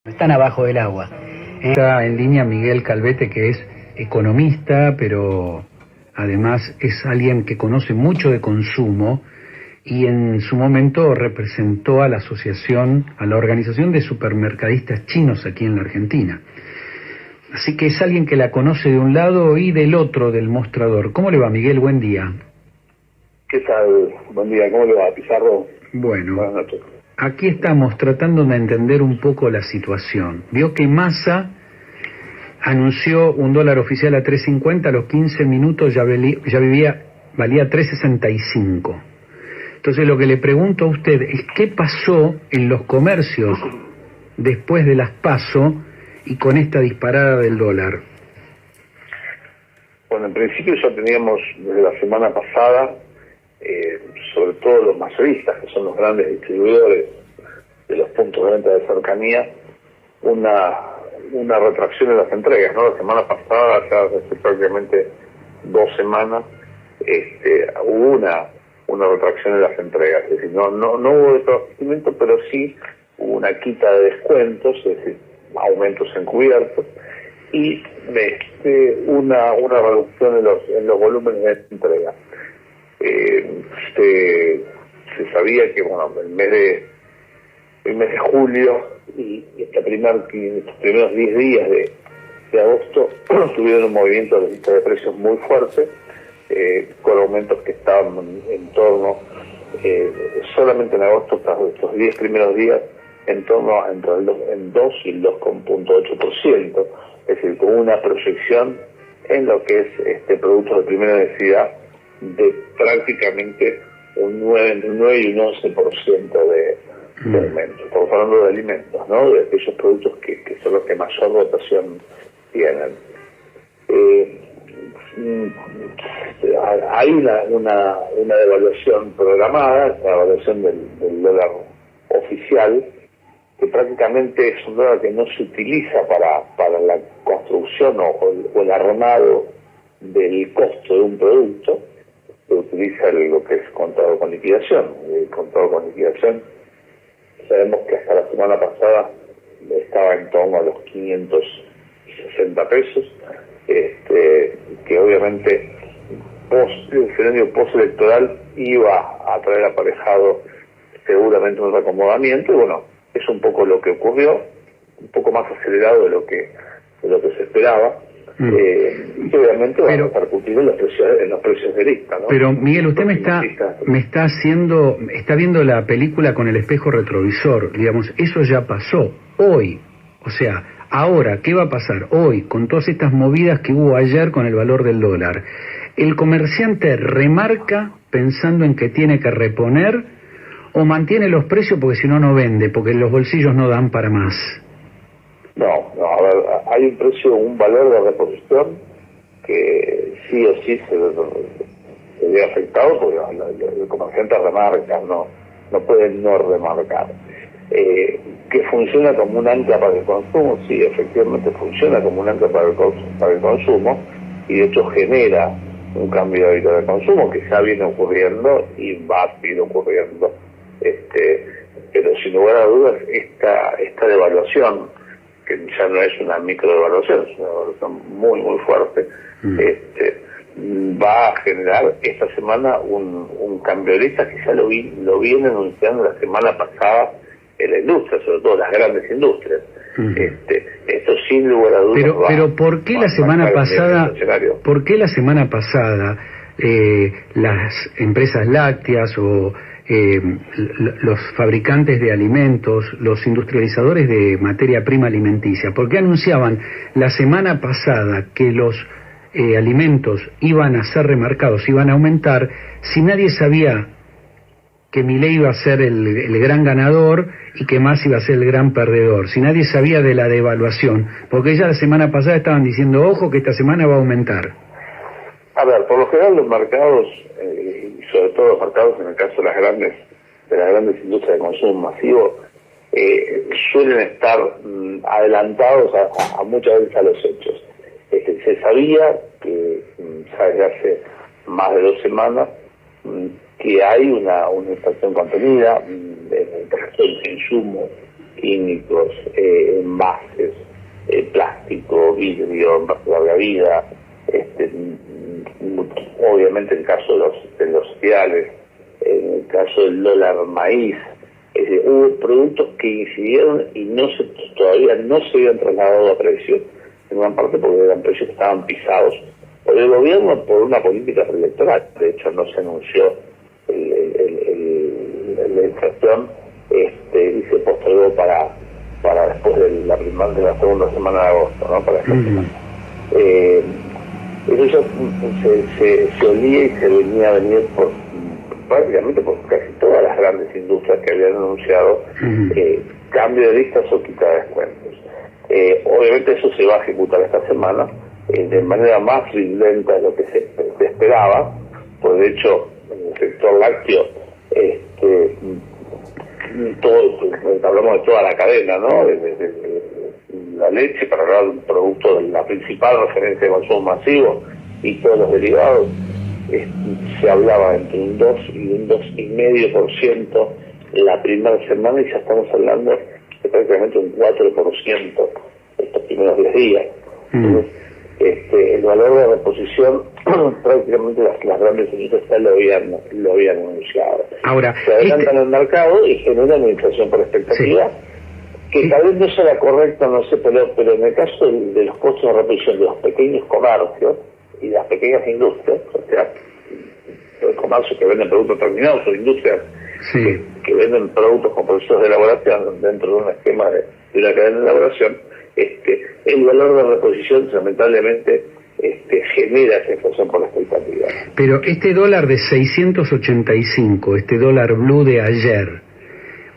Están abajo del agua. Está en línea Miguel Calvete, que es economista, pero además es alguien que conoce mucho de consumo y en su momento representó a la asociación, a la organización de supermercadistas chinos aquí en la Argentina. Así que es alguien que la conoce de un lado y del otro del mostrador. ¿Cómo le va, Miguel? Buen día. ¿Qué tal? Buen día, ¿cómo le va, Pizarro? Bueno, buenas noches. Aquí estamos tratando de entender un poco la situación. Vio que Massa anunció un dólar oficial a 3.50, a los 15 minutos valía 3.65. Entonces lo que le pregunto a usted es qué pasó en los comercios después de las PASO y con esta disparada del dólar. Bueno, en principio ya teníamos desde la semana pasada, sobre todo los mayoristas, que son los grandes distribuidores de los puntos de venta de cercanía, una retracción en las entregas, ¿no? La semana pasada, ya hace prácticamente 2 semanas, hubo una retracción en las entregas, es decir, no hubo desabastecimiento, pero sí hubo una quita de descuentos, es decir, aumentos encubiertos, y una reducción en los volúmenes de entrega. Se sabía que, bueno, el mes de julio y estos primeros 10 días de agosto tuvieron un movimiento de lista de precios muy fuerte, con aumentos que estaban en torno, solamente en agosto, estos 10 primeros días, en torno entre el 2 y el 2,8%, es decir, con una proyección en lo que es productos de primera necesidad de prácticamente entre un 9 y un 11% de aumento. Estamos hablando de alimentos, ¿no? De aquellos productos que son los que mayor rotación tienen. Hay una devaluación programada, la devaluación del dólar oficial, que prácticamente es un dólar que no se utiliza para la construcción o el armado del costo de un producto. Se utiliza lo que es contado con liquidación. El contado con liquidación, sabemos que hasta la semana pasada estaba en torno a los 560 pesos, que obviamente el escenario postelectoral iba a traer aparejado seguramente un reacomodamiento, y bueno, es un poco lo que ocurrió, un poco más acelerado de lo que se esperaba. Y obviamente va a repercutir en los precios de lista, ¿no? Pero Miguel, usted está viendo la película con el espejo retrovisor, digamos, eso ya pasó hoy, o sea, ahora, ¿qué va a pasar hoy con todas estas movidas que hubo ayer con el valor del dólar? ¿El comerciante remarca pensando en que tiene que reponer o mantiene los precios porque si no, no vende, porque los bolsillos no dan para más? No, a ver, hay un valor de reposición que sí o sí se ve afectado porque el comerciante remarca, no puede no remarcar. Que funciona como un ancla para el consumo, sí, efectivamente funciona como un ancla para el consumo, y de hecho genera un cambio de hábito de consumo que ya viene ocurriendo y va a seguir ocurriendo. Pero sin lugar a dudas, esta devaluación, que ya no es una microdevaluación, es una devaluación muy, muy fuerte, va a generar esta semana un cambio de lista que ya lo viene anunciando la semana pasada en la industria, sobre todo las grandes industrias. Esto sin lugar a dudas pero ¿por qué la semana pasada las empresas lácteas o los fabricantes de alimentos, los industrializadores de materia prima alimenticia, ¿por qué anunciaban la semana pasada que los alimentos iban a ser remarcados, iban a aumentar, si nadie sabía que Milei iba a ser el gran ganador y que Massa iba a ser el gran perdedor, si nadie sabía de la devaluación? Porque ya la semana pasada estaban diciendo, ojo, que esta semana va a aumentar. A ver, por lo general los mercados, y sobre todo los mercados en el caso de las grandes industrias de consumo masivo, suelen estar adelantados a muchas veces a los hechos. Se sabía que ya desde hace más de 2 semanas que hay una inflación contenida en el caso de insumos químicos, en vida, obviamente en el caso de los cereales, en el caso del dólar maíz, hubo productos que incidieron y todavía no se habían trasladado a precios, en gran parte porque eran precios que estaban pisados por el gobierno por una política electoral. De hecho, no se anunció la inflación y se postergó para después de la segunda semana de agosto, ¿no? Para esta semana. Eso ya se olía y se venía a venir prácticamente por casi todas las grandes industrias que habían anunciado cambio de listas o quita de descuentos. Obviamente eso se va a ejecutar esta semana de manera más lenta de lo que se esperaba, pues de hecho en el sector lácteo hablamos de toda la cadena, ¿no? Desde la leche, para hablar de un producto de la principal referencia de consumo masivo, y todos los derivados, se hablaba entre un 2 y un 2,5% la primera semana, y ya estamos hablando de prácticamente un 4% estos primeros 10 días. Entonces, el valor de reposición prácticamente las grandes industrias ya lo habían anunciado. Ahora, se adelantan al mercado y generan una inflación por expectativa, que tal vez no sea la correcta, no sé, pero en el caso de los costos de reposición de los pequeños comercios y de las pequeñas industrias, o sea, los comercios que venden productos terminados o industrias que venden productos con procesos de elaboración dentro de un esquema de una cadena de elaboración, el valor de reposición lamentablemente genera esa inflación por la expectativa. Pero este dólar de 685, este dólar blue de ayer,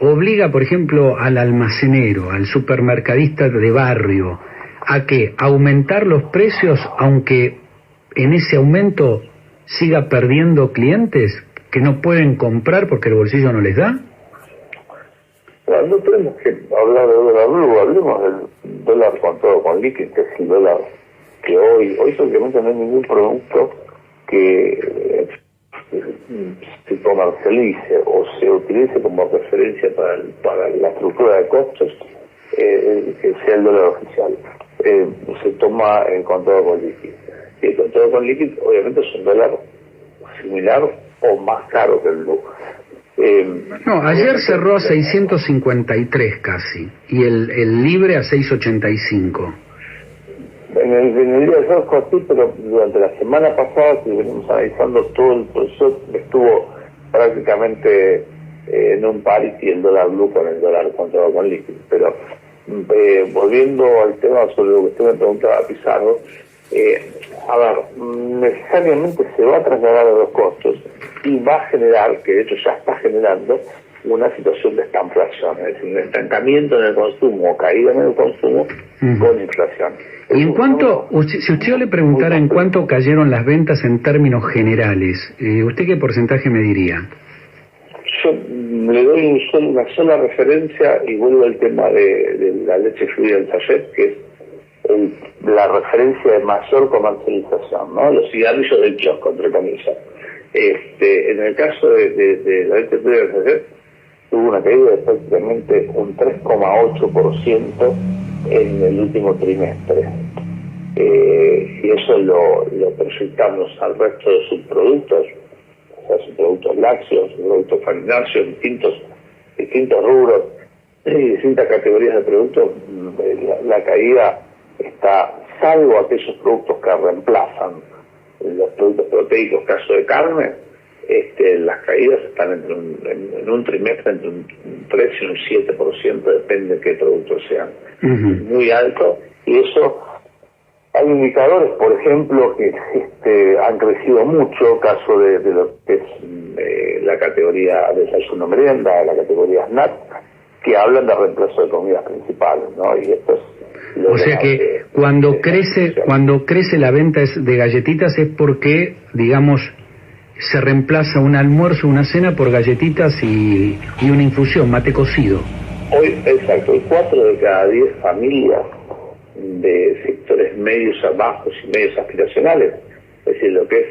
obliga, por ejemplo, al almacenero, al supermercadista de barrio, a que aumentar los precios, aunque en ese aumento siga perdiendo clientes que no pueden comprar porque el bolsillo no les da. Bueno, no tenemos que hablar de dólar blue, hablemos del dólar con todo, con líquido, que es el dólar que hoy prácticamente no hay ningún producto que se comercialice o se utilice como referencia para la estructura de costos que sea el dólar oficial. Se toma en contado con líquido. Y el contado con líquido obviamente es un dólar similar o más caro que el blue. No, ayer cerró a 653 casi, y el libre a 685. En el día de ayer fue así, pero durante la semana pasada, que venimos analizando todo el proceso, estuvo prácticamente en un parity el dólar blue con el dólar contado con líquido. Pero volviendo al tema sobre lo que usted me preguntaba, Pizarro, necesariamente se va a trasladar a los costos y va a generar, que de hecho ya está generando, una situación de estanflación, es decir, un estancamiento en el consumo o caída en el consumo con inflación. Y en cuanto, si usted le preguntara en cuánto cayeron las ventas en términos generales, ¿usted qué porcentaje me diría? Yo le doy una sola referencia y vuelvo al tema de la leche fluida del sachet, que es la referencia de mayor comercialización, ¿no? Los cigarrillos del kiosco, entre comillas. En el caso de la leche fluida del sachet, tuvo una caída de prácticamente un 3,8% en el último trimestre. Si eso lo proyectamos al resto de subproductos, o sea, subproductos lácteos, productos farináceos, distintos rubros y distintas categorías de productos, la caída está, salvo aquellos productos que reemplazan los productos proteicos, caso de carne, las caídas están en un trimestre entre un 3 y un 7%, depende de qué productos sean. Muy alto, y eso hay indicadores, por ejemplo, que han crecido mucho, caso de lo que es la categoría de desayuno merienda, la categoría snack, que hablan de reemplazo de comidas principales, ¿no? Y esto es o sea que cuando crece la venta de galletitas es porque, digamos, se reemplaza un almuerzo, una cena por galletitas y una infusión, mate cocido. Hoy, exacto, hoy 4 de cada 10 familias de sectores medios a bajos y medios aspiracionales, es decir, lo que es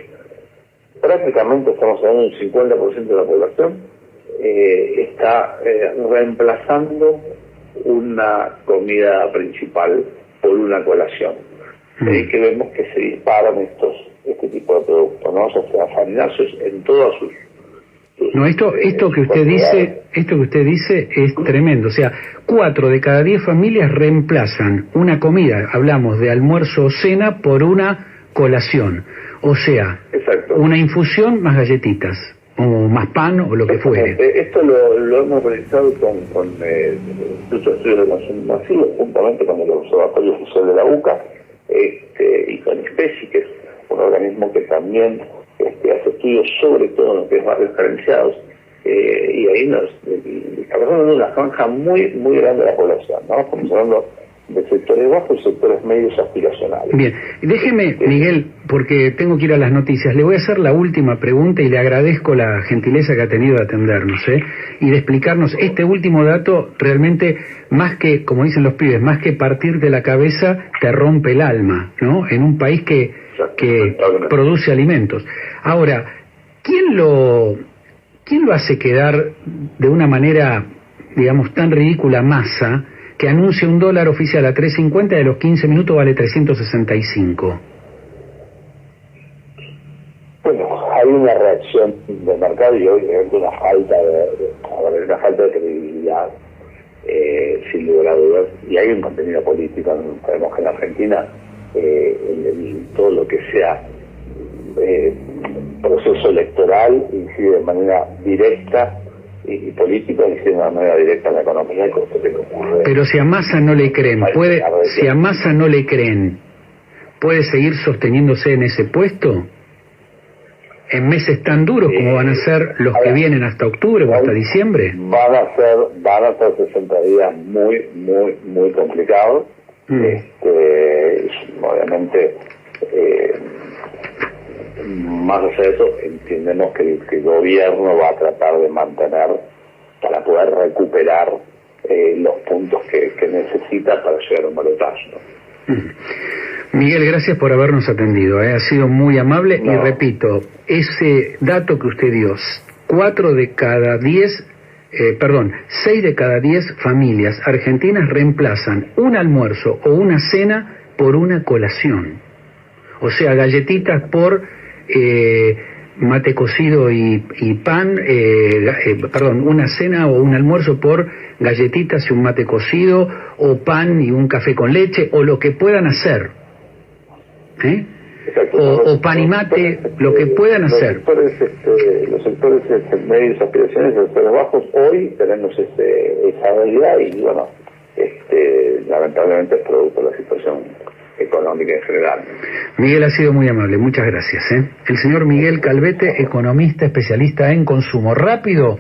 prácticamente, estamos hablando de un 50% de la población, está reemplazando una comida principal por una colación. ahí que vemos que se disparan este tipo de productos, ¿no? O sea, farináceos en todas sus no, esto que usted dice es tremendo. O sea, 4 de cada 10 familias reemplazan una comida, hablamos de almuerzo o cena, por una colación. O sea, exacto, una infusión más galletitas, o más pan, o lo que fuere. Esto lo hemos realizado con el Instituto de Estudios de Consumo Masivo, juntamente con el Observatorio Oficial de la UCA, y con ISPECI, que es un organismo que también hace estudios sobre todo en lo que es barrios carenciados, y ahí estamos hablando de una franja muy muy grande de la población, ¿no? Estamos hablando de sectores bajos y sectores medios aspiracionales. Bien, déjeme, Miguel, porque tengo que ir a las noticias, le voy a hacer la última pregunta y le agradezco la gentileza que ha tenido de atendernos, y de explicarnos este último dato. Realmente, más que, como dicen los pibes, más que partir de la cabeza, te rompe el alma, ¿no? En un país que produce alimentos. Ahora, ¿quién lo hace quedar de una manera, digamos, tan ridícula Massa, que anuncia un dólar oficial a 3.50 y a los 15 minutos vale 365? Bueno, hay una reacción del mercado y obviamente una falta de credibilidad, sin lugar a dudas, y hay un contenido político. Sabemos que en Argentina todo lo que sea proceso electoral incide de manera directa, y política incide de manera directa en la economía. Pero si a Massa no le creen, ¿puede seguir sosteniéndose en ese puesto en meses tan duros como van a ser los que vienen hasta octubre o hasta diciembre? Van a ser 60 días muy muy muy complicados. Obviamente, más allá de eso, entendemos que el gobierno va a tratar de mantener para poder recuperar los puntos que necesita para llegar a un balotaje, ¿no? Miguel, gracias por habernos atendido, ha sido muy amable. Y repito, ese dato que usted dio, 6 de cada 10 familias argentinas reemplazan un almuerzo o una cena por una colación. O sea, galletitas por mate cocido y pan, una cena o un almuerzo por galletitas y un mate cocido, o pan y un café con leche, o lo que puedan hacer. O pan y mate, lo que puedan hacer. Los sectores medios aspiracionales, los sectores bajos, hoy tenemos esa realidad, y bueno, lamentablemente es producto de la situación económica en general. Miguel, ha sido muy amable, muchas gracias. El señor Miguel Calvete, economista especialista en consumo. Rápido